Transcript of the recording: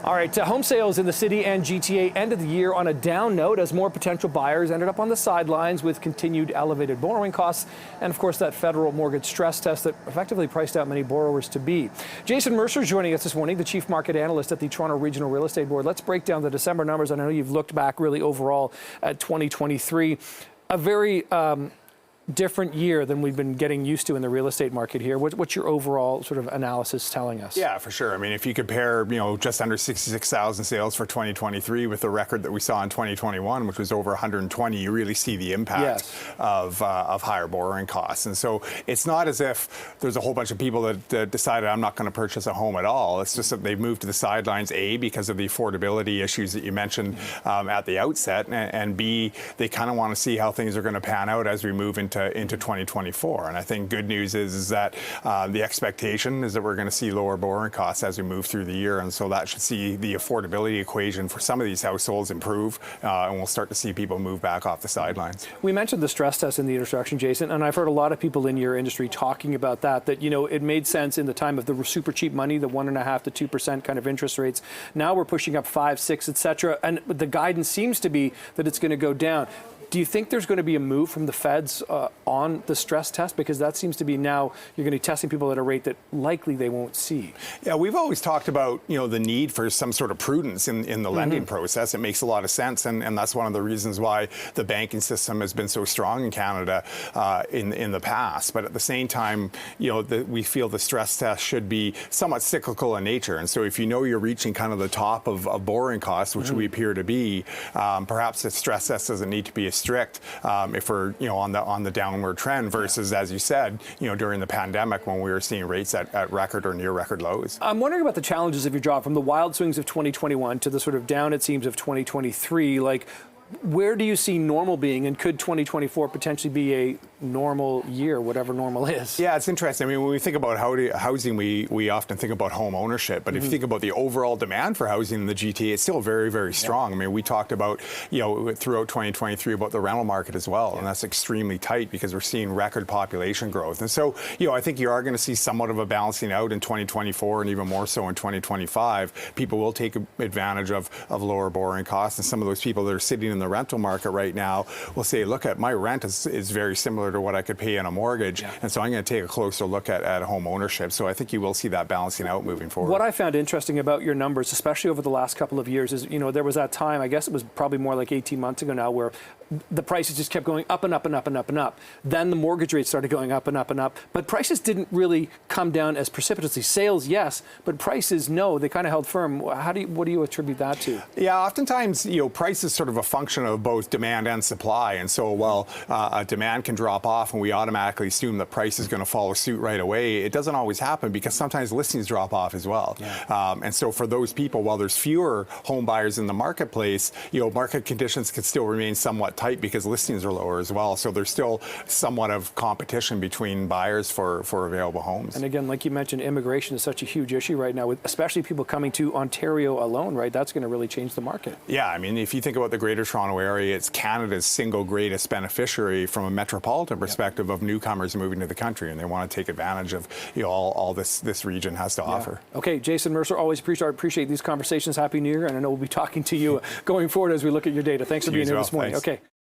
All right, home sales in the city and GTA ended the year on a down note as more potential buyers ended up on the sidelines with continued elevated borrowing costs and, of course, that federal mortgage stress test that effectively priced out many borrowers to be. Jason Mercer is joining us this morning, the Chief Market Analyst at the Toronto Regional Real Estate Board. Let's break down the December numbers. I know you've looked back really overall at 2023. A very different year than we've been getting used to in the real estate market here. What's your overall sort of analysis telling us? Yeah, for sure. I mean, if you compare, just under 66,000 sales for 2023 with the record that we saw in 2021, which was over 120, you really see the impact of higher borrowing costs. And so it's not as if there's a whole bunch of people that decided I'm not going to purchase a home at all. It's just that they've moved to the sidelines, A, because of the affordability issues that you mentioned at the outset, and B, they kind of want to see how things are going to pan out as we move into 2024. And I think good news is that the expectation is that we're going to see lower borrowing costs as we move through the year. And so that should see the affordability equation for some of these households improve, and we'll start to see people move back off the sidelines. We mentioned the stress test in the introduction, Jason, and I've heard a lot of people in your industry talking about that it made sense in the time of the super cheap money, the 1.5% to 2% kind of interest rates. Now we're pushing up 5, 6, et cetera. And the guidance seems to be that it's going to go down. Do you think there's going to be a move from the feds on the stress test? Because that seems to be now you're going to be testing people at a rate that likely they won't see. Yeah, we've always talked about, the need for some sort of prudence in the lending process. It makes a lot of sense. And that's one of the reasons why the banking system has been so strong in Canada in the past. But at the same time, we feel the stress test should be somewhat cyclical in nature. And so if you're reaching kind of the top of borrowing costs, which we appear to be, perhaps the stress test doesn't need to be as strict if we're on the downward trend versus, as you said, during the pandemic when we were seeing rates at record or near record lows. I'm wondering about the challenges of your job from the wild swings of 2021 to the sort of down it seems of 2023. Like, where do you see normal being, and could 2024 potentially be a normal year, whatever normal is? Yeah, it's interesting. I mean, when we think about housing, we often think about home ownership. But if you think about the overall demand for housing in the GTA, it's still very, very strong. I mean, we talked about, throughout 2023 about the rental market as well. And that's extremely tight because we're seeing record population growth. And so, I think you are going to see somewhat of a balancing out in 2024 and even more so in 2025. People will take advantage of lower borrowing costs. And some of those people that are sitting in the rental market right now will say, look, at my rent is very similar to what I could pay in a mortgage, and so I'm going to take a closer look at home ownership. So I think you will see that balancing out moving forward. What I found interesting about your numbers, especially over the last couple of years, is there was that time, I guess it was probably more like 18 months ago now, where the prices just kept going up and up and up and up and up. Then the mortgage rates started going up and up and up, but prices didn't really come down as precipitously. Sales, yes, but prices, no. They kind of held firm. What do you attribute that to? Yeah, oftentimes, price is sort of a function of both demand and supply. And so while demand can drop off and we automatically assume that price is going to follow suit right away, it doesn't always happen because sometimes listings drop off as well. And so for those people, while there's fewer home buyers in the marketplace, market conditions can still remain somewhat tight because listings are lower as well. So there's still somewhat of competition between buyers for available homes. And again, like you mentioned, immigration is such a huge issue right now, with especially people coming to Ontario alone, right? That's going to really change the market. Yeah, I mean, if you think about the Greater Toronto Area, it's Canada's single greatest beneficiary from a metropolitan perspective of newcomers moving to the country, and they want to take advantage of all this region has to offer. Okay, Jason Mercer, always appreciate these conversations. Happy New Year, and I know we'll be talking to you going forward as we look at your data. Thanks for being here this morning. Thanks. Okay.